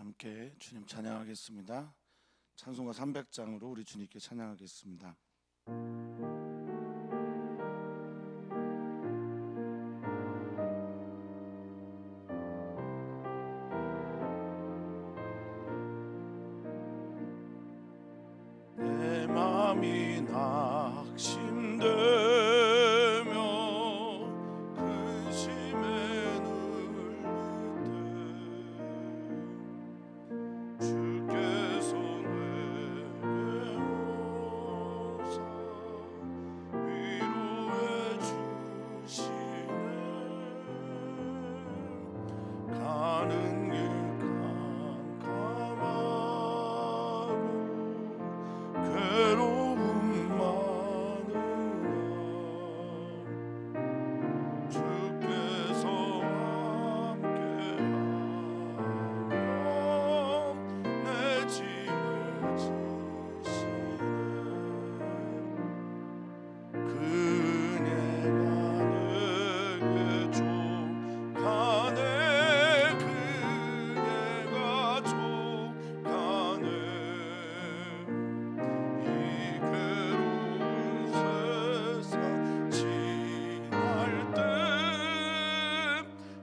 함께 주님 찬양하겠습니다. 찬송가 300장으로 우리 주님께 찬양하겠습니다. 내 마음이 낙심되며 근심에 눌릴 때 주께서 내게 오사 위로해 주시네. 가는 길 캄캄하고 괴로움 많으나 주께서 함께하여 내 짐을 지시네. 그네가 내게 족하네. 그네가 족하네. 이 괴로운 세상 지날 때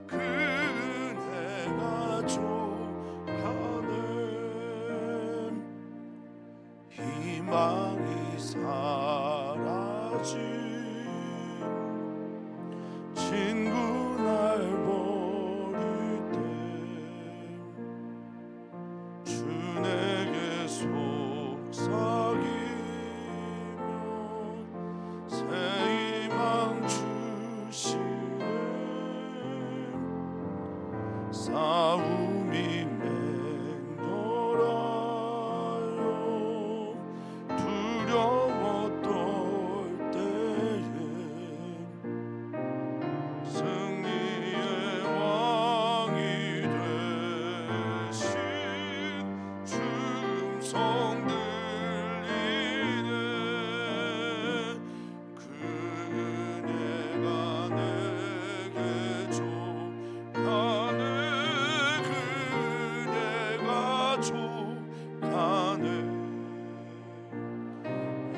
그네가 족하네. 희망이 사라지고 친구 날 버릴 때 주 내게 속삭이며 새 희망 주시네. 싸움이 맹렬하여 두려웠던 때에 승리의 왕이 되신 주음성 들리네. 그네가 내게 족하네. 그네가 족하네.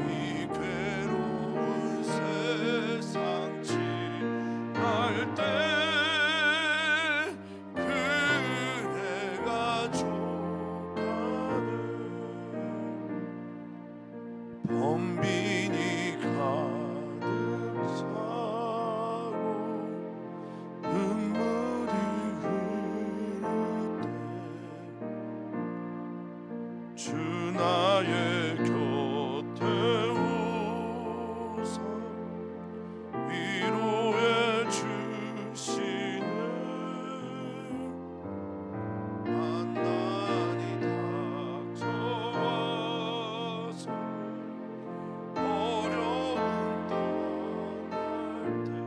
이 괴로운 세상 지날 때 그네가 족하네. 번빈이 가득 차고 눈물이 흐를 때 주 나의 곁에 오사 위로해 주시네. 만난이 닥쳐와서 어려움 떠날 때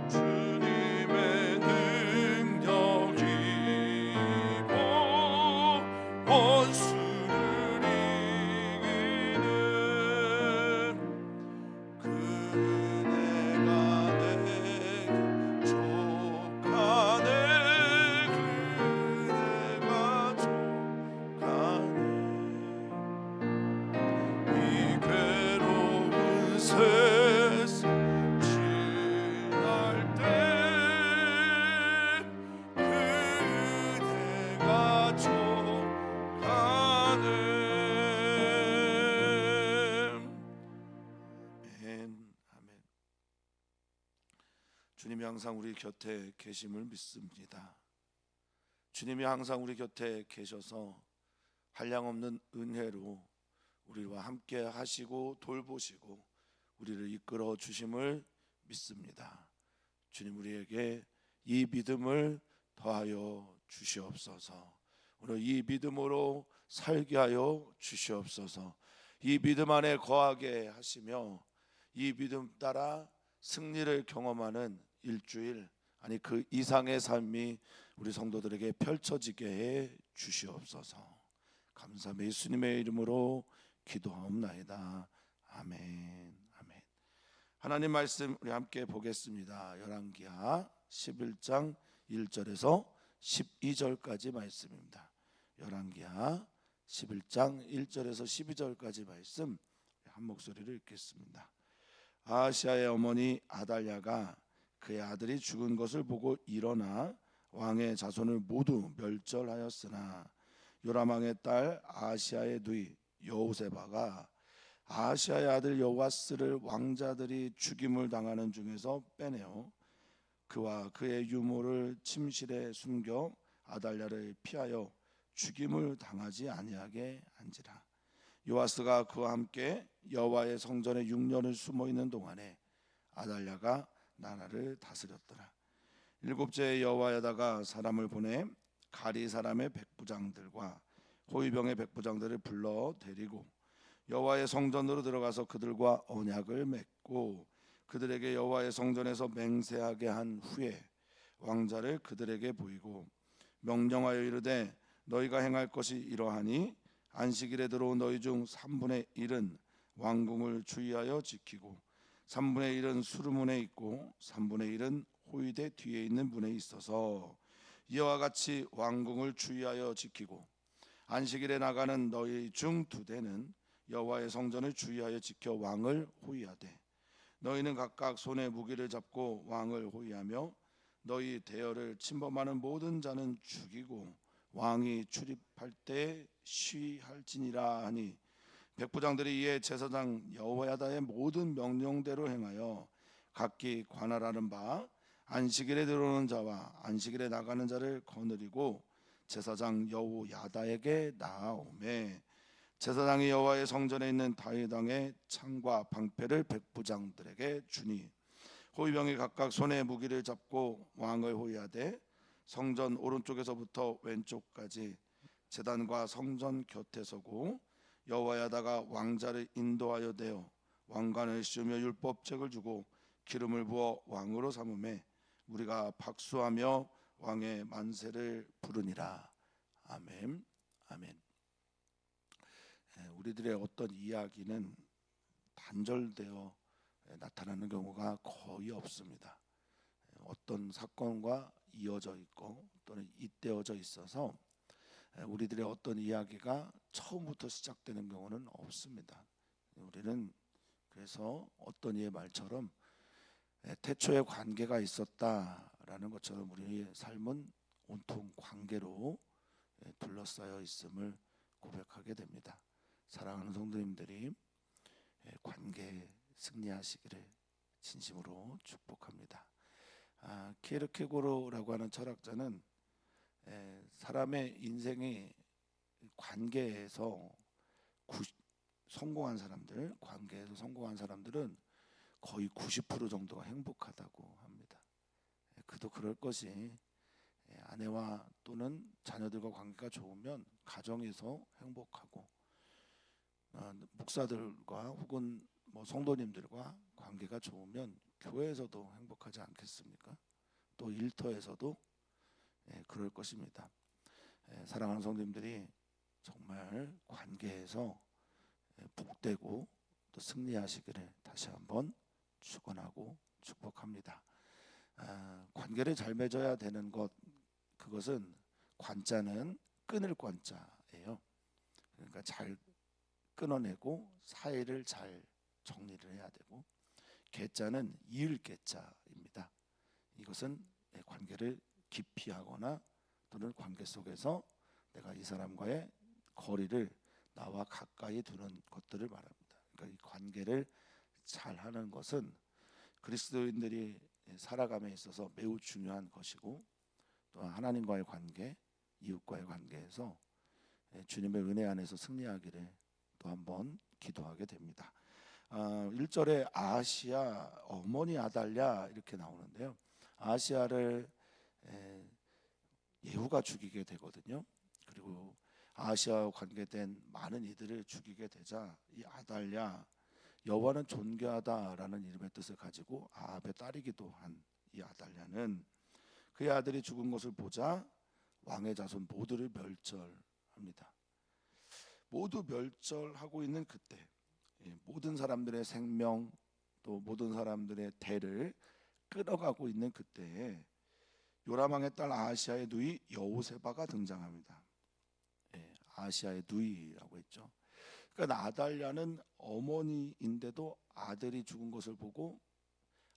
주님의 능력이 입어 원수를 이기네. 그네가 내게 족하네. 그네가 족하네. 이 괴로운 세상 지날 때 그네가 족하네. 아멘. 주님이 항상 우리 곁에 계심을 믿습니다. 주님이 항상 우리 곁에 계셔서 한량없는 은혜로 우리와 함께 하시고 돌보시고 우리를 이끌어 주심을 믿습니다. 주님 우리에게 이 믿음을 더하여 주시옵소서. 오늘 이 믿음으로 살게 하여 주시옵소서. 이 믿음 안에 거하게 하시며 이 믿음 따라 승리를 경험하는 일주일, 아니 그 이상의 삶이 우리 성도들에게 펼쳐지게 해 주시옵소서. 감사합니다. 예수님의 이름으로 기도하옵나이다. 아멘. 아멘. 하나님 말씀 우리 함께 보겠습니다. 열왕기하 11장 1절에서 12절까지 말씀입니다. 열왕기하 11장 1절에서 12절까지 말씀 한 목소리로 읽겠습니다. 아하시아의 어머니 아달랴가 그의 아들이 죽은 것을 보고 일어나 왕의 자손을 모두 멸절하였으나 요람 왕의 딸 아하시아의 누이 여호세바가 아하시아의 아들 여호아스를 왕자들이 죽임을 당하는 중에서 빼내어 그와 그의 유모를 침실에 숨겨 아달랴를 피하여 죽임을 당하지 아니하게 한지라. 요아스가 그와 함께 여호와의 성전에 6년을 숨어 있는 동안에 아달랴가 나라를 다스렸더라. 일곱째 여호와야다가 사람을 보내 가리 사람의 백부장들과 호위병의 백부장들을 불러 데리고 여호와의 성전으로 들어가서 그들과 언약을 맺고 그들에게 여호와의 성전에서 맹세하게 한 후에 왕자를 그들에게 보이고 명령하여 이르되 너희가 행할 것이 이러하니 안식일에 들어온 너희 중 3분의 1은 왕궁을 주의하여 지키고 3분의 1은 수르문에 있고 3분의 1은 호위대 뒤에 있는 문에 있어서 이와 같이 왕궁을 주의하여 지키고 안식일에 나가는 너희 중 2대는 여호와의 성전을 주의하여 지켜 왕을 호위하되 너희는 각각 손에 무기를 잡고 왕을 호위하며 너희 대열을 침범하는 모든 자는 죽이고 왕이 출입할 때 쉬할지니라 하니 백부장들이 이에 제사장 여호야다의 모든 명령대로 행하여 각기 관할하는 바 안식일에 들어오는 자와 안식일에 나가는 자를 거느리고 제사장 여호야다에게 나아오매 제사장이 여호와의 성전에 있는 다윗 왕의 창과 방패를 백부장들에게 주니 호위병이 각각 손에 무기를 잡고 왕을 호위하되 성전 오른쪽에서부터 왼쪽까지 제단과 성전 곁에 서고 여호와야다가 왕자를 인도하여 대어 왕관을 씌우며 율법책을 주고 기름을 부어 왕으로 삼음에 우리가 박수하며 왕의 만세를 부르니라. 아멘. 아멘. 우리들의 어떤 이야기는 단절되어 나타나는 경우가 거의 없습니다. 어떤 사건과 이어져 있고 또는 잇대어져 있어서 우리들의 어떤 이야기가 처음부터 시작되는 경우는 없습니다. 우리는 그래서 어떤 이의 말처럼 태초에 관계가 있었다라는 것처럼 우리의 삶은 온통 관계로 둘러싸여 있음을 고백하게 됩니다. 사랑하는 성도님들이 관계 승리하시기를 진심으로 축복합니다. 키에르케고르라고 하는 철학자는 사람의 인생이 관계에서 성공한 사람들, 관계에서 성공한 사람들은 거의 90% 정도가 행복하다고 합니다. 그도 그럴 것이 아내와 또는 자녀들과 관계가 좋으면 가정에서 행복하고 목사들과 혹은 성도님들과 관계가 좋으면 교회에서도 행복하지 않겠습니까? 또 일터에서도 그럴 것입니다. 사랑하는 성도님들이 정말 관계에서 복되고 또 승리하시기를 다시 한번 축원하고 축복합니다. 관계를 잘 맺어야 되는 그것은 관자는 끊을 관자예요. 그러니까 잘 끊어내고 사이를 잘 정리를 해야 되고 계자는 이을 계자입니다. 이것은 내 관계를 깊이 하거나 또는 관계 속에서 내가 이 사람과의 거리를 나와 가까이 두는 것들을 말합니다. 그러니까 이 관계를 잘 하는 것은 그리스도인들이 살아감에 있어서 매우 중요한 것이고 또 하나님과의 관계, 이웃과의 관계에서 주님의 은혜 안에서 승리하기를 또 한번 기도하게 됩니다. 1절에 아하시아 어머니 아달랴 이렇게 나오는데요. 아하시아를 예후가 죽이게 되거든요. 그리고 아하시아와 관계된 많은 이들을 죽이게 되자 이 아달랴 여호와는 존귀하다라는 이름의 뜻을 가지고 아합의 딸이기도 한 이 아달랴는 그의 아들이 죽은 것을 보자 왕의 자손 모두를 멸절합니다. 모두 멸절하고 있는 그때 모든 사람들의 생명 또 모든 사람들의 대를 끌어가고 있는 그때에 요람왕의 딸 아하시아의 누이 여호세바가 등장합니다. 아하시아의 누이라고 했죠. 그러니까 아달랴는 어머니인데도 아들이 죽은 것을 보고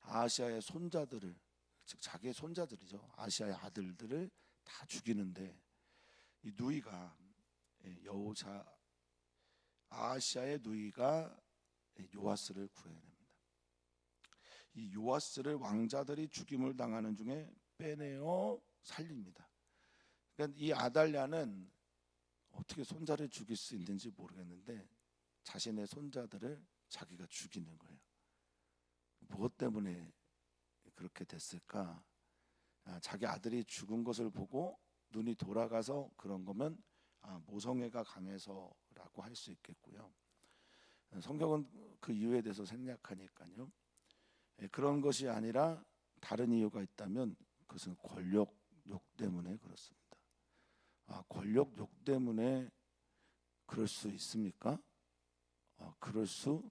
아하시아의 손자들을, 즉 자기의 손자들이죠, 아하시아의 아들들을 다 죽이는데 이 누이가 아하시아의 누이가 요아스를 구해냅니다. 이 요아스를 왕자들이 죽임을 당하는 중에 빼내어 살립니다. 그러니까 이 아달랴는 어떻게 손자를 죽일 수 있는지 모르겠는데 자신의 손자들을 자기가 죽이는 거예요. 무엇 때문에 그렇게 됐을까? 자기 아들이 죽은 것을 보고 눈이 돌아가서 그런 거면 모성애가 강해서라고 할 수 있겠고요. 성경은 그 이유에 대해서 생략하니까요. 그런 것이 아니라 다른 이유가 있다면 그것은 권력욕 때문에 그렇습니다. 권력욕 때문에 그럴 수 있습니까? 그럴 수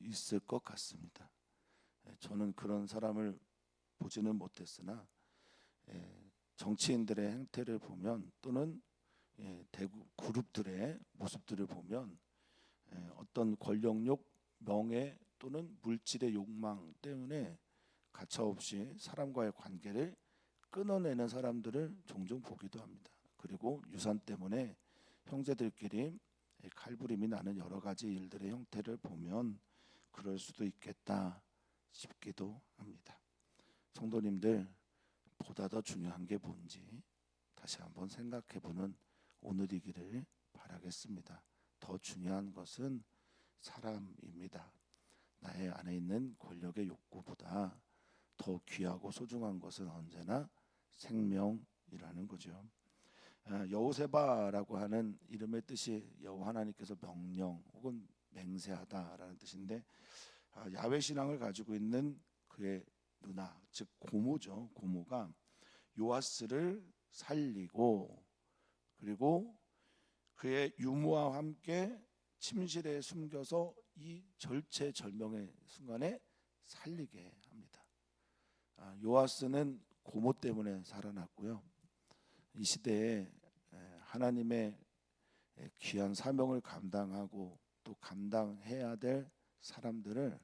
있을 것 같습니다. 저는 그런 사람을 보지는 못했으나 정치인들의 행태를 보면 또는 대구 그룹들의 모습들을 보면 어떤 권력욕, 명예 또는 물질의 욕망 때문에 가차없이 사람과의 관계를 끊어내는 사람들을 종종 보기도 합니다. 그리고 유산 때문에 형제들끼리 칼부림이 나는 여러 가지 일들의 형태를 보면 그럴 수도 있겠다 싶기도 합니다. 성도님들, 보다 더 중요한 게 뭔지 다시 한번 생각해보는 오늘이기를 바라겠습니다. 더 중요한 것은 사람입니다. 나의 안에 있는 권력의 욕구보다 더 귀하고 소중한 것은 언제나 생명이라는 거죠. 여호세바라고 하는 이름의 뜻이 여호와 하나님께서 명령 혹은 맹세하다라는 뜻인데 야훼 신앙을 가지고 있는 그의 누나, 즉 고모죠. 고모가 요아스를 살리고 그리고 그의 유모와 함께 침실에 숨겨서 이 절체절명의 순간에 살리게 합니다. 요아스는 고모 때문에 살아났고요. 이 시대에 하나님의 귀한 사명을 감당하고 또 감당해야 될 사람들을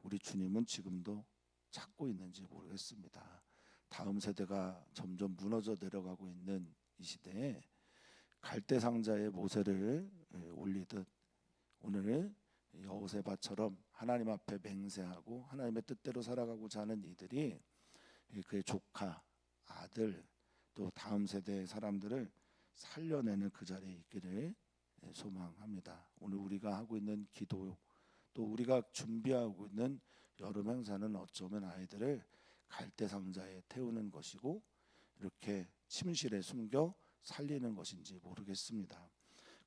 우리 주님은 지금도 찾고 있는지 모르겠습니다. 다음 세대가 점점 무너져 내려가고 있는 이 시대에 갈대 상자에 모세를 올리듯 오늘 여호세바처럼 하나님 앞에 맹세하고 하나님의 뜻대로 살아가고자 하는 이들이 그의 조카, 아들 또 다음 세대의 사람들을 살려내는 그 자리에 있기를 소망합니다. 오늘 우리가 하고 있는 기도 또 우리가 준비하고 있는 여름 행사는 어쩌면 아이들을 갈대 상자에 태우는 것이고 이렇게 침실에 숨겨 살리는 것인지 모르겠습니다.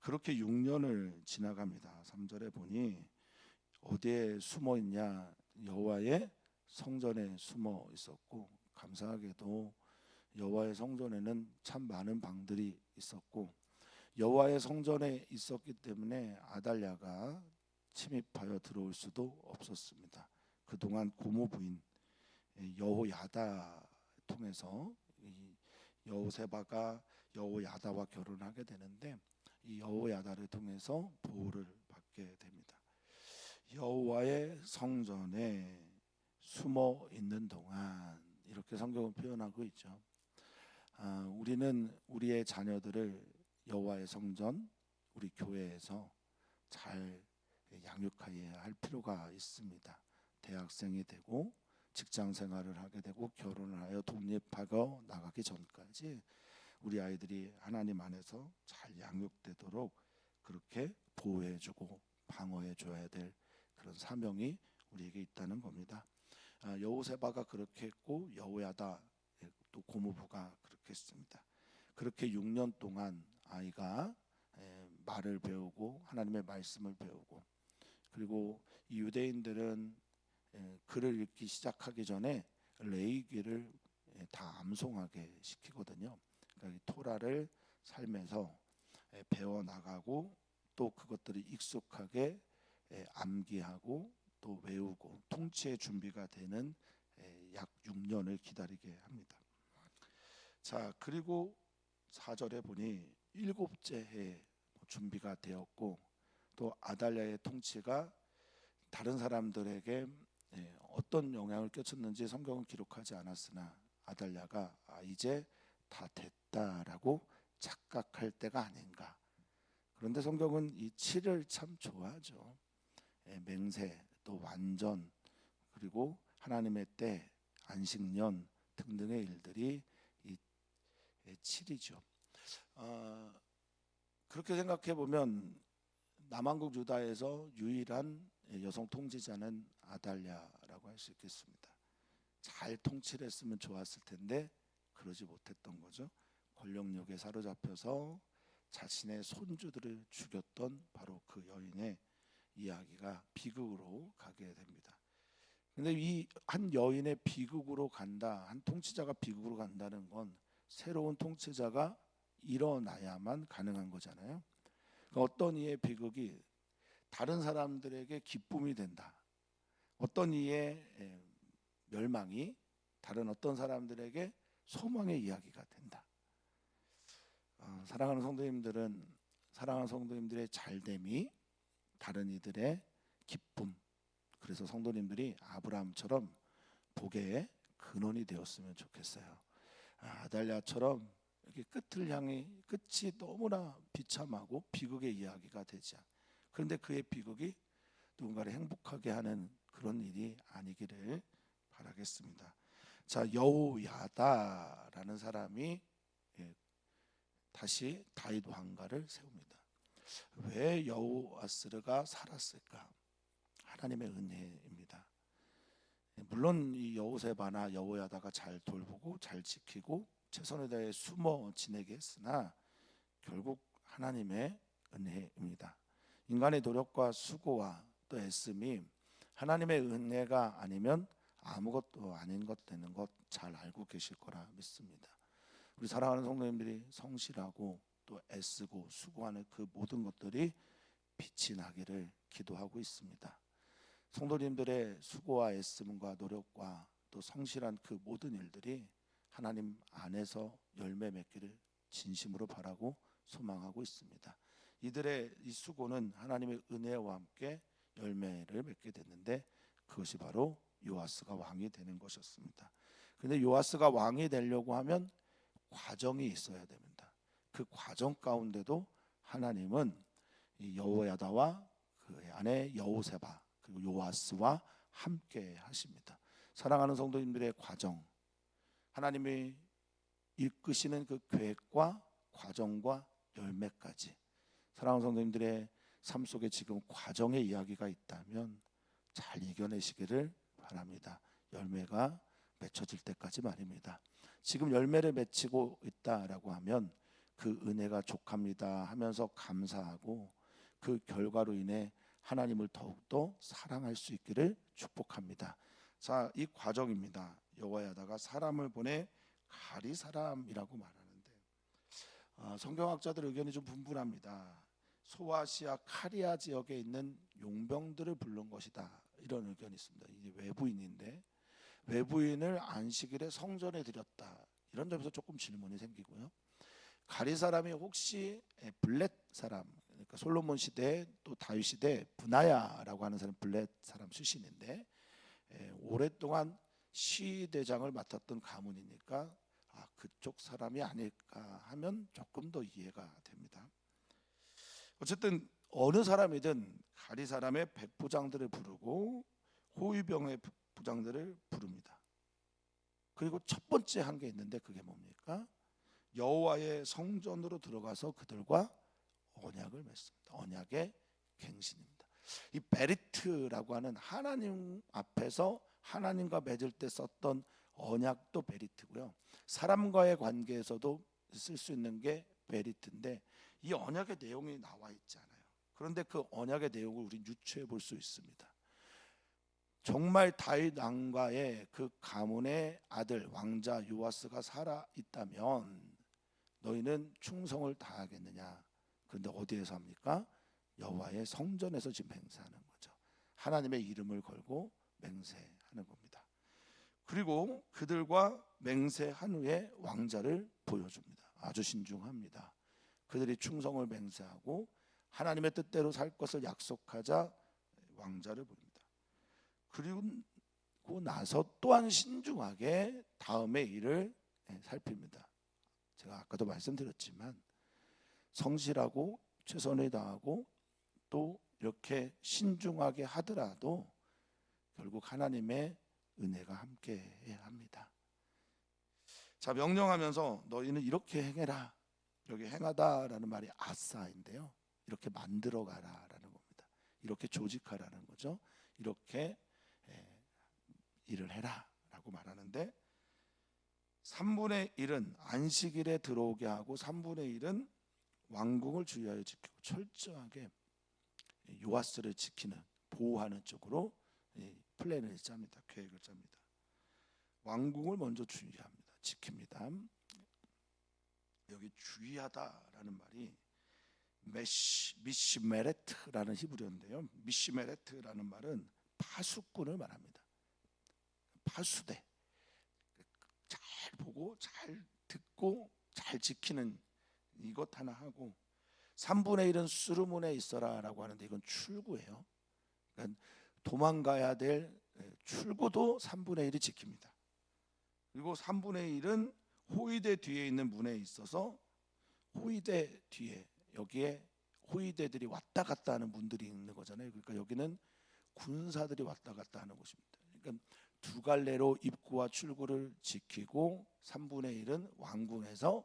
그렇게 6년을 지나갑니다. 3절에 보니 어디에 숨어 있냐? 여호와의 성전에 숨어 있었고 감사하게도 여호와의 성전에는 참 많은 방들이 있었고 여호와의 성전에 있었기 때문에 아달랴가 침입하여 들어올 수도 없었습니다. 그동안 고모 부인 여호야다 통해서 여호세바가 여호야다와 결혼하게 되는데 이 여호야다를 통해서 보호를 받게 됩니다. 여호와의 성전에 숨어 있는 동안 이렇게 성경은 표현하고 있죠. 우리는 우리의 자녀들을 여호와의 성전, 우리 교회에서 잘 양육해야 할 필요가 있습니다. 대학생이 되고 직장 생활을 하게 되고 결혼을 하여 독립하고 나가기 전까지 우리 아이들이 하나님 안에서 잘 양육되도록 그렇게 보호해주고 방어해줘야 될 그런 사명이 우리에게 있다는 겁니다. 여호세바가 그렇게 했고 여호야다 또 고모부가 그렇게 했습니다. 그렇게 6년 동안 아이가 말을 배우고 하나님의 말씀을 배우고 그리고 이 유대인들은 글을 읽기 시작하기 전에 레위기를 다 암송하게 시키거든요. 그러니까 토라를 삶에서 배워 나가고 또 그것들이 익숙하게 암기하고 또 외우고 통치의 준비가 되는 약 6년을 기다리게 합니다. 자, 그리고 4절에 보니 일곱째 해 준비가 되었고 또 아달랴의 통치가 다른 사람들에게 어떤 영향을 끼쳤는지 성경은 기록하지 않았으나 아달랴가 이제 다 됐다라고 착각할 때가 아닌가. 그런데 성경은 이 7을 참 좋아하죠. 맹세, 또 완전, 그리고 하나님의 때, 안식년 등등의 일들이 이 7이죠. 그렇게 생각해 보면 남한국 유다에서 유일한 여성 통치자는 아달랴라고 할 수 있겠습니다. 잘 통치를 했으면 좋았을 텐데 그러지 못했던 거죠. 권력욕에 사로잡혀서 자신의 손주들을 죽였던 바로 그 여인의 이야기가 비극으로 가게 됩니다. 근데 이 한 여인의 비극으로 간다, 한 통치자가 비극으로 간다는 건 새로운 통치자가 일어나야만 가능한 거잖아요. 그러니까 어떤 이의 비극이 다른 사람들에게 기쁨이 된다. 어떤 이의 멸망이 다른 어떤 사람들에게 소망의 이야기가 된다. 사랑하는 성도님들의 잘됨이 다른 이들의 기쁨. 그래서 성도님들이 아브라함처럼 복의 근원이 되었으면 좋겠어요. 아달랴처럼 이렇게 끝을 향해 끝이 너무나 비참하고 비극의 이야기가 되지 않. 그런데 그의 비극이 누군가를 행복하게 하는 그런 일이 아니기를 바라겠습니다. 자, 여호야다라는 사람이 다시 다윗 왕가를 세웁니다. 왜 여호아스르가 살았을까? 하나님의 은혜입니다. 물론 이 여호세바나 여호야다가 잘 돌보고 잘 지키고 최선을 다해 숨어 지내게 했으나 결국 하나님의 은혜입니다. 인간의 노력과 수고와 또 애씀이 하나님의 은혜가 아니면 아무것도 아닌 것 되는 것 잘 알고 계실 거라 믿습니다. 우리 사랑하는 성도님들이 성실하고 또 애쓰고 수고하는 그 모든 것들이 빛이 나기를 기도하고 있습니다. 성도님들의 수고와 애씀과 노력과 또 성실한 그 모든 일들이 하나님 안에서 열매 맺기를 진심으로 바라고 소망하고 있습니다. 이들의 이 수고는 하나님의 은혜와 함께 열매를 맺게 됐는데 그것이 바로 요아스가 왕이 되는 것이었습니다. 그런데 요아스가 왕이 되려고 하면 과정이 있어야 됩니다. 그 과정 가운데도 하나님은 이 여호야다와 그 아내 여호세바 그리고 요아스와 함께 하십니다. 사랑하는 성도님들의 과정, 하나님이 이끄시는 그 계획과 과정과 열매까지, 사랑하는 성도님들의 삶 속에 지금 과정의 이야기가 있다면 잘 이겨내시기를 바랍니다. 열매가 맺혀질 때까지 말입니다. 지금 열매를 맺히고 있다라고 하면 그 은혜가 족합니다 하면서 감사하고 그 결과로 인해 하나님을 더욱더 사랑할 수 있기를 축복합니다. 자, 이 과정입니다. 여호야다가 사람을 보내 가리 사람이라고 말하는데 성경학자들 의견이 좀 분분합니다. 소아시아 카리아 지역에 있는 용병들을 부른 것이다, 이런 의견이 있습니다. 이게 외부인인데 외부인을 안식일에 성전에 드렸다, 이런 점에서 조금 질문이 생기고요. 가리 사람이 혹시 블렛 사람, 그러니까 솔로몬 시대 또 다윗 시대 브나야라고 하는 사람, 블렛 사람 출신인데 오랫동안 시대장을 맡았던 가문이니까 그쪽 사람이 아닐까 하면 조금 더 이해가 됩니다. 어쨌든 어느 사람이든 가리 사람의 백부장들을 부르고 호위병의 부장들을 부릅니다. 그리고 첫 번째 한 게 있는데 그게 뭡니까? 여호와의 성전으로 들어가서 그들과 언약을 맺습니다. 언약의 갱신입니다. 이 베리트라고 하는 하나님 앞에서 하나님과 맺을 때 썼던 언약도 베리트고요. 사람과의 관계에서도 쓸 수 있는 게 베리트인데 이 언약의 내용이 나와 있지 않아요. 그런데 그 언약의 내용을 우리 유추해 볼 수 있습니다. 정말 다윗 왕가의 그 가문의 아들 왕자 요아스가 살아 있다면 너희는 충성을 다하겠느냐? 그런데 어디에서 합니까? 여호와의 성전에서 지금 맹세하는 거죠. 하나님의 이름을 걸고 맹세하는 겁니다. 그리고 그들과 맹세한 후에 왕자를 보여줍니다. 아주 신중합니다. 그들이 충성을 맹세하고 하나님의 뜻대로 살 것을 약속하자 왕자를 보입니다. 그리고 나서 또한 신중하게 다음의 일을 살핍니다. 제가 아까도 말씀드렸지만 성실하고 최선을 다하고 또 이렇게 신중하게 하더라도 결국 하나님의 은혜가 함께해야 합니다. 자, 명령하면서 너희는 이렇게 행해라. 여기 행하다라는 말이 아싸인데요, 이렇게 만들어 가라라는 겁니다. 이렇게 조직하라는 거죠. 이렇게 일을 해라라고 말하는데 3분의 1은 안식일에 들어오게 하고 3분의 1은 왕궁을 주의하여 지키고 철저하게 요아스를 지키는, 보호하는 쪽으로 플랜을 짭니다. 계획을 짭니다. 왕궁을 먼저 주의합니다. 지킵니다. 여기 주의하다라는 말이 미시메레트라는 히브리어인데요, 미시메레트라는 말은 파수꾼을 말합니다. 파수대, 잘 보고 잘 듣고 잘 지키는 이것 하나 하고, 3분의 1은 수르문에 있어라라고 하는데 이건 출구예요. 그러니까 도망가야 될 출구도 3분의 1이 지킵니다. 그리고 3분의 1은 호위대 뒤에 있는 문에 있어서 호위대 뒤에, 여기에 호위대들이 왔다 갔다 하는 문들이 있는 거잖아요. 그러니까 여기는 군사들이 왔다 갔다 하는 곳입니다. 그러니까 두 갈래로 입구와 출구를 지키고 3분의 1은 왕궁에서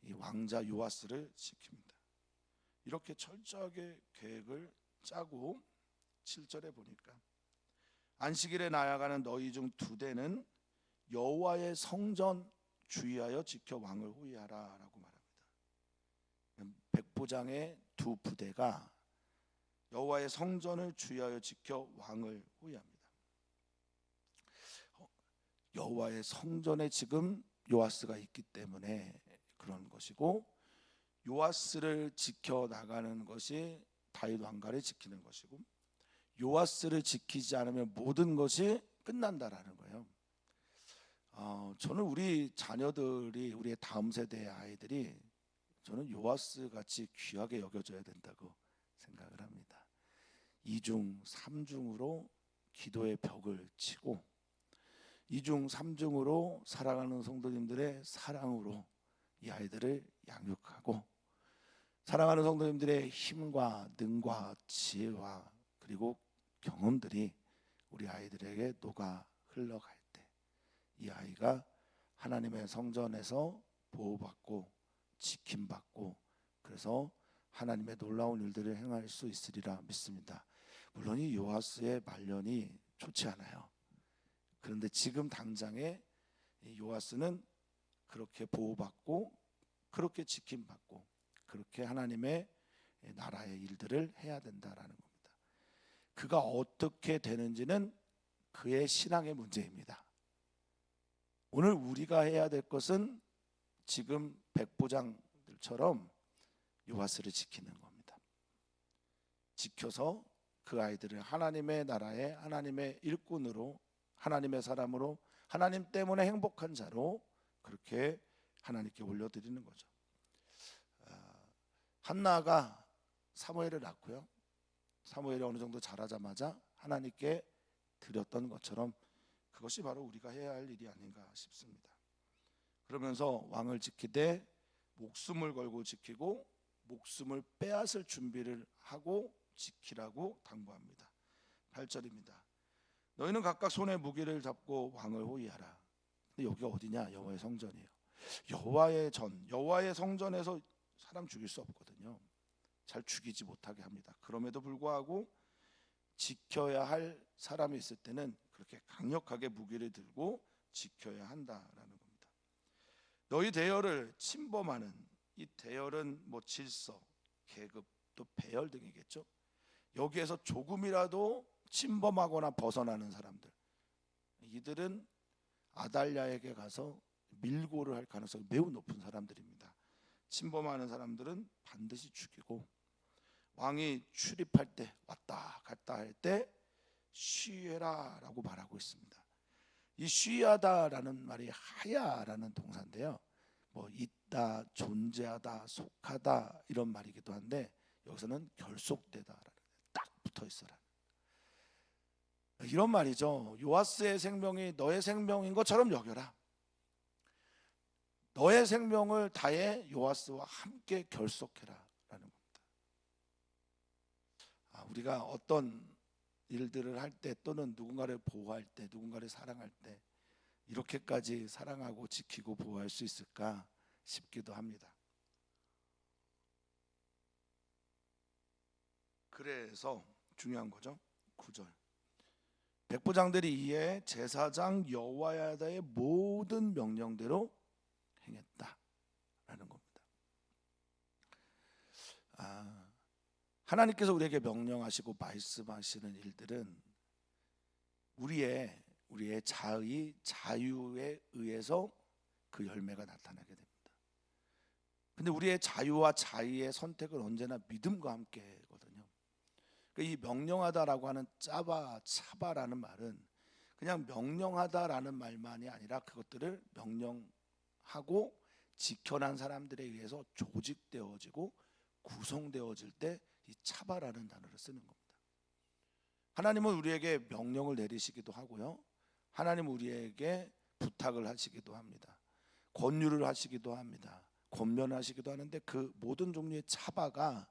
이 왕자 요아스를 지킵니다. 이렇게 철저하게 계획을 짜고 7절에 보니까 안식일에 나아가는 너희 중 2대는 여호와의 성전 주의하여 지켜 왕을 호위하라라고 말합니다. 백부장의 2부대가 여호와의 성전을 주의하여 지켜 왕을 호위합니다. 여호와의 성전에 지금 요아스가 있기 때문에 그런 것이고, 요아스를 지켜 나가는 것이 다윗 왕가를 지키는 것이고, 요아스를 지키지 않으면 모든 것이 끝난다라는 거예요. 저는 우리 자녀들이, 우리의 다음 세대의 아이들이 저는 요아스 같이 귀하게 여겨져야 된다고 생각을 합니다. 2중 3중으로 기도의 벽을 치고 2중 3중으로 사랑하는 성도님들의 사랑으로 이 아이들을 양육하고, 사랑하는 성도님들의 힘과 능과 지혜와 그리고 경험들이 우리 아이들에게 녹아 흘러갈 때 이 아이가 하나님의 성전에서 보호받고 지킴받고, 그래서 하나님의 놀라운 일들을 행할 수 있으리라 믿습니다. 물론 이 요아스의 말년이 좋지 않아요. 그런데 지금 당장에 요아스는 그렇게 보호받고 그렇게 지킴받고 그렇게 하나님의 나라의 일들을 해야 된다라는 겁니다. 그가 어떻게 되는지는 그의 신앙의 문제입니다. 오늘 우리가 해야 될 것은 지금 백부장들처럼 요아스를 지키는 겁니다. 지켜서 그 아이들을 하나님의 나라의 하나님의 일꾼으로, 하나님의 사람으로, 하나님 때문에 행복한 자로 그렇게 하나님께 올려드리는 거죠. 한나가 사무엘을 낳고요, 사무엘이 어느 정도 자라자마자 하나님께 드렸던 것처럼 그것이 바로 우리가 해야 할 일이 아닌가 싶습니다. 그러면서 왕을 지키되 목숨을 걸고 지키고 목숨을 빼앗을 준비를 하고 지키라고 당부합니다. 8절입니다. 너희는 각각 손에 무기를 잡고 왕을 호위하라. 근데 여기가 어디냐? 여호와의 성전이에요. 여호와의 성전에서 사람 죽일 수 없거든요. 잘 죽이지 못하게 합니다. 그럼에도 불구하고 지켜야 할 사람이 있을 때는 그렇게 강력하게 무기를 들고 지켜야 한다라는 겁니다. 너희 대열을 침범하는, 이 대열은 뭐 질서, 계급, 또 배열 등이겠죠. 여기에서 조금이라도 침범하거나 벗어나는 사람들, 이들은 아달랴에게 가서 밀고를 할 가능성이 매우 높은 사람들입니다. 침범하는 사람들은 반드시 죽이고, 왕이 출입할 때 왔다 갔다 할 때 쉬해라 라고 말하고 있습니다. 이 쉬하다라는 말이 하야라는 동사인데요. 뭐 있다, 존재하다, 속하다 이런 말이기도 한데 여기서는 결속되다, 딱 붙어 있어라 이런 말이죠. 요아스의 생명이 너의 생명인 것처럼 여겨라. 너의 생명을 다해 요아스와 함께 결속해라 라는 겁니다. 우리가 어떤 일들을 할 때 또는 누군가를 보호할 때, 누군가를 사랑할 때 이렇게까지 사랑하고 지키고 보호할 수 있을까 싶기도 합니다. 그래서 중요한 거죠. 9절. 백부장들이 이에 제사장 여호야다의 모든 명령대로 행했다라는 겁니다. 하나님께서 우리에게 명령하시고 말씀하시는 일들은 우리의 자유에 의해서 그 열매가 나타나게 됩니다. 근데 우리의 자유와 자의의 선택은 언제나 믿음과 함께거든요. 이 명령하다라고 하는 차바라는 말은 그냥 명령하다라는 말만이 아니라 그것들을 명령하고 지켜난 사람들에 의해서 조직되어지고 구성되어질 때 이 차바라는 단어를 쓰는 겁니다. 하나님은 우리에게 명령을 내리시기도 하고요. 하나님은 우리에게 부탁을 하시기도 합니다. 권유를 하시기도 합니다. 권면하시기도 하는데 그 모든 종류의 차바가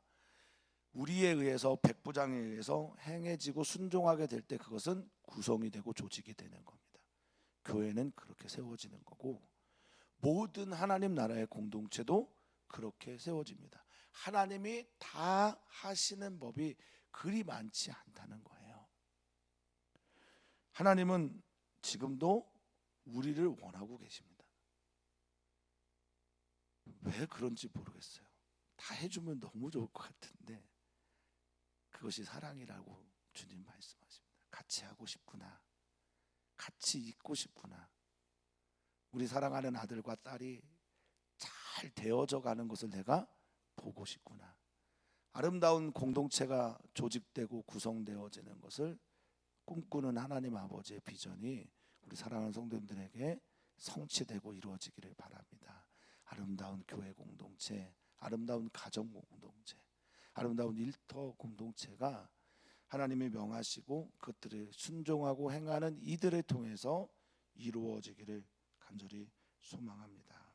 우리에 의해서 백부장에 의해서 행해지고 순종하게 될 때 그것은 구성이 되고 조직이 되는 겁니다. 교회는 그렇게 세워지는 거고 모든 하나님 나라의 공동체도 그렇게 세워집니다. 하나님이 다 하시는 법이 그리 많지 않다는 거예요. 하나님은 지금도 우리를 원하고 계십니다. 왜 그런지 모르겠어요. 다 해주면 너무 좋을 것 같은데 그것이 사랑이라고 주님 말씀하십니다. 같이 하고 싶구나. 같이 있고 싶구나. 우리 사랑하는 아들과 딸이 잘 되어져 가는 것을 내가 보고 싶구나. 아름다운 공동체가 조직되고 구성되어지는 것을 꿈꾸는 하나님 아버지의 비전이 우리 사랑하는 성도님들에게 성취되고 이루어지기를 바랍니다. 아름다운 교회 공동체, 아름다운 가정 공동체, 아름다운 일터 공동체가 하나님이 명하시고 그것들을 순종하고 행하는 이들을 통해서 이루어지기를 간절히 소망합니다.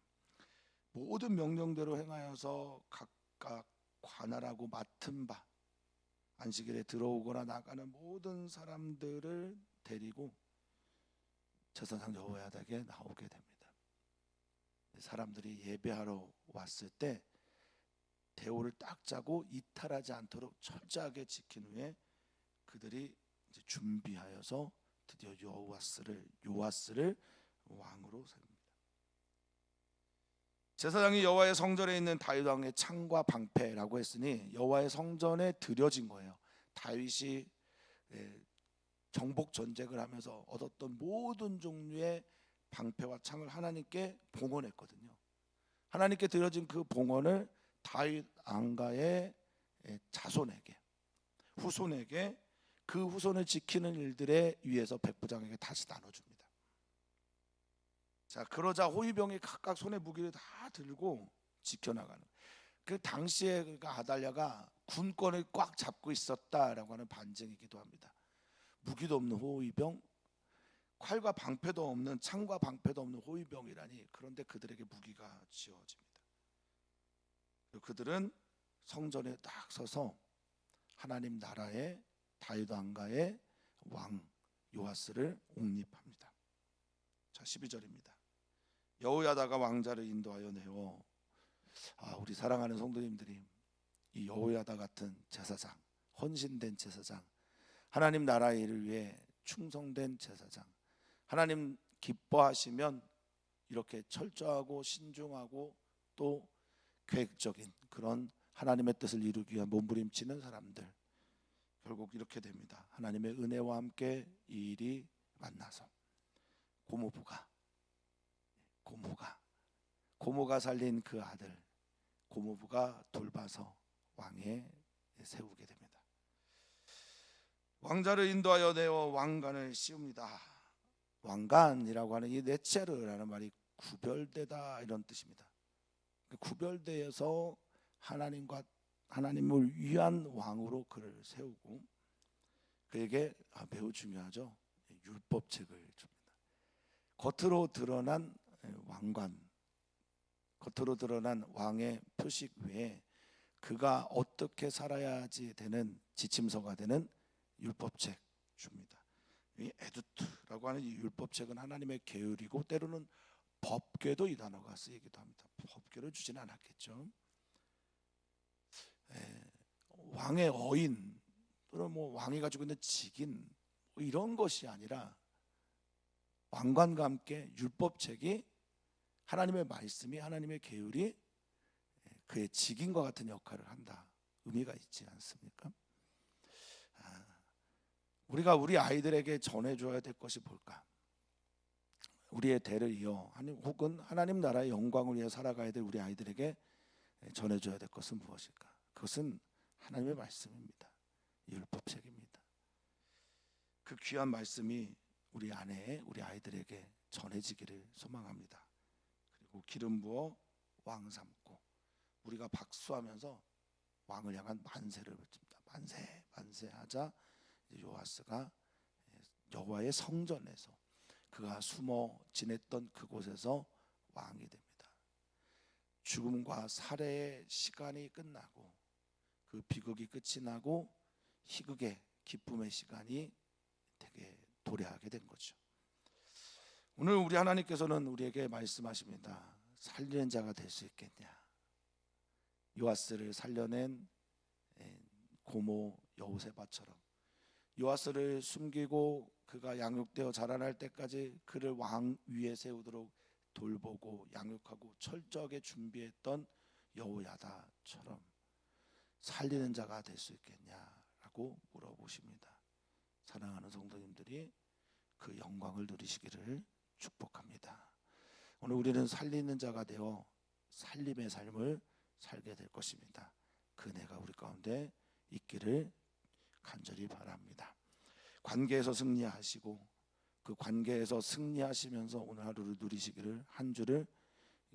모든 명령대로 행하여서 각각 관할하고 맡은 바 안식일에 들어오거나 나가는 모든 사람들을 데리고 제사장 여호야다에게 나오게 됩니다. 사람들이 예배하러 왔을 때 대오를 딱 짜고 이탈하지 않도록 철저하게 지킨 후에 그들이 이제 준비하여서 드디어 요아스를 왕으로 세웁니다. 제사장이 여호와의 성전에 있는 다윗 왕의 창과 방패라고 했으니 여호와의 성전에 드려진 거예요. 다윗이 정복 전쟁을 하면서 얻었던 모든 종류의 방패와 창을 하나님께 봉헌했거든요. 하나님께 드려진 그 봉헌을 다윗 왕가의 자손에게, 후손에게, 그 후손을 지키는 일들에 위해서 백부장에게 다시 나눠줍니다. 자, 그러자 호위병이 각각 손에 무기를 다 들고 지켜나가는. 그 당시에 아달랴가 군권을 꽉 잡고 있었다라고 하는 반증이기도 합니다. 무기도 없는 호위병, 칼과 방패도 없는, 창과 방패도 없는 호위병이라니. 그런데 그들에게 무기가 지어집니다. 그들은 성전에 딱 서서 하나님 나라의 다윗 왕가의 왕 요아스를 옹립합니다. 자, 12절입니다. 여호야다가 왕자를 인도하여 내어. 우리 사랑하는 성도님들이 이 여호야다 같은 제사장, 헌신된 제사장, 하나님 나라의 일을 위해 충성된 제사장, 하나님 기뻐하시면 이렇게 철저하고 신중하고 또 계획적인 그런 하나님의 뜻을 이루기 위한 몸부림치는 사람들, 결국 이렇게 됩니다. 하나님의 은혜와 함께 이 일이 만나서 고모가 살린 그 아들 고모부가 돌봐서 왕에 세우게 됩니다. 왕자를 인도하여 내어 왕관을 씌웁니다. 왕관이라고 하는 이 네체르라는 말이 구별되다 이런 뜻입니다. 구별되어서 하나님을 위한 왕으로 그를 세우고 그에게 매우 중요하죠. 율법책을 줍니다. 겉으로 드러난 왕관, 겉으로 드러난 왕의 표식 외에 그가 어떻게 살아야지 되는 지침서가 되는 율법책 줍니다. 이 에두트라고 하는 이 율법책은 하나님의 계율이고 때로는 법궤도 이 단어가 쓰이기도 합니다. 법궤를 주지는 않았겠죠. 왕의 어인 또는 왕이 가지고 있는 직인 이런 것이 아니라 왕관과 함께 율법책이 하나님의 말씀이 하나님의 계율이 그의 직인과 같은 역할을 한다. 의미가 있지 않습니까? 우리가 우리 아이들에게 전해줘야 될 것이 뭘까? 우리의 대를 이어 혹은 하나님 나라의 영광을 위해 살아가야 될 우리 아이들에게 전해줘야 될 것은 무엇일까? 그것은 하나님의 말씀입니다. 율법책입니다. 그 귀한 말씀이 우리 아내에 우리 아이들에게 전해지기를 소망합니다. 그리고 기름 부어 왕 삼고 우리가 박수하면서 왕을 향한 만세를 외칩니다. 만세 만세 하자 요아스가 여호와의 성전에서 그가 숨어 지냈던 그곳에서 왕이 됩니다. 죽음과 살해의 시간이 끝나고 그 비극이 끝이 나고 희극의 기쁨의 시간이 되게 도래하게 된 거죠. 오늘 우리 하나님께서는 우리에게 말씀하십니다. 살리는 자가 될 수 있겠냐? 요아스를 살려낸 고모 여호세바처럼 요아스를 숨기고 그가 양육되어 자라날 때까지 그를 왕 위에 세우도록 돌보고 양육하고 철저하게 준비했던 여호야다처럼 살리는 자가 될 수 있겠냐라고 물어보십니다. 사랑하는 성도님들이 그 영광을 누리시기를 축복합니다. 오늘 우리는 살리는 자가 되어 살림의 삶을 살게 될 것입니다. 그 은혜가 우리 가운데 있기를 간절히 바랍니다. 관계에서 승리하시고 그 관계에서 승리하시면서 오늘 하루를 누리시기를 한 주를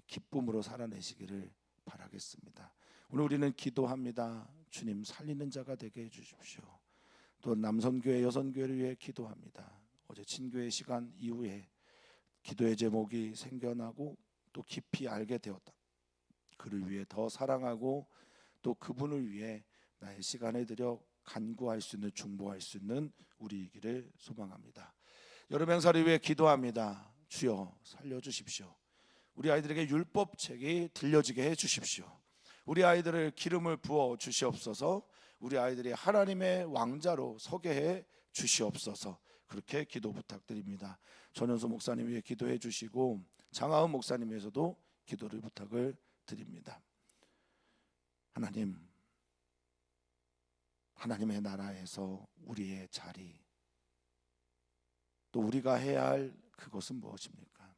기쁨으로 살아내시기를 바라겠습니다. 오늘 우리는 기도합니다. 주님 살리는 자가 되게 해주십시오. 또 남선교회 여선교회를 위해 기도합니다. 어제 친교회 시간 이후에 기도의 제목이 생겨나고 또 깊이 알게 되었다. 그를 위해 더 사랑하고 또 그분을 위해 나의 시간을 들여 간구할 수 있는 중보할 수 있는 우리이기를 소망합니다. 여름 행사를 위해 기도합니다. 주여 살려주십시오. 우리 아이들에게 율법책이 들려지게 해주십시오. 우리 아이들을 기름을 부어 주시옵소서. 우리 아이들이 하나님의 왕자로 서게 해 주시옵소서. 그렇게 기도 부탁드립니다. 전현수 목사님 위해 기도해 주시고 장하은 목사님 위해서도 기도를 부탁을 드립니다. 하나님의 나라에서 우리의 자리, 또 우리가 해야 할 그것은 무엇입니까?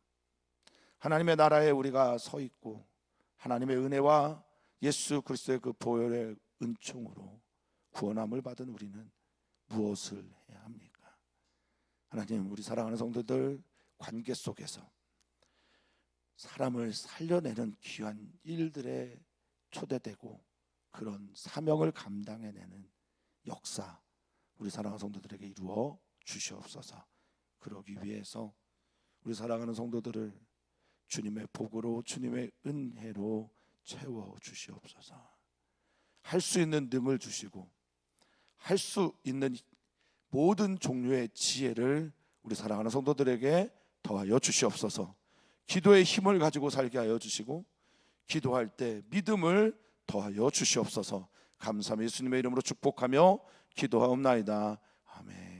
하나님의 나라에 우리가 서 있고 하나님의 은혜와 예수 그리스도의 그 보혈의 은총으로 구원함을 받은 우리는 무엇을 해야 합니까? 하나님, 우리 사랑하는 성도들 관계 속에서 사람을 살려내는 귀한 일들에 초대되고 그런 사명을 감당해내는 역사 우리 사랑하는 성도들에게 이루어 주시옵소서. 그러기 위해서 우리 사랑하는 성도들을 주님의 복으로 주님의 은혜로 채워 주시옵소서. 할 수 있는 능을 주시고 할 수 있는 모든 종류의 지혜를 우리 사랑하는 성도들에게 더하여 주시옵소서. 기도의 힘을 가지고 살게 하여 주시고 기도할 때 믿음을 더하여 주시옵소서. 감사함 예수님의 이름으로 축복하며 기도하옵나이다. 아멘.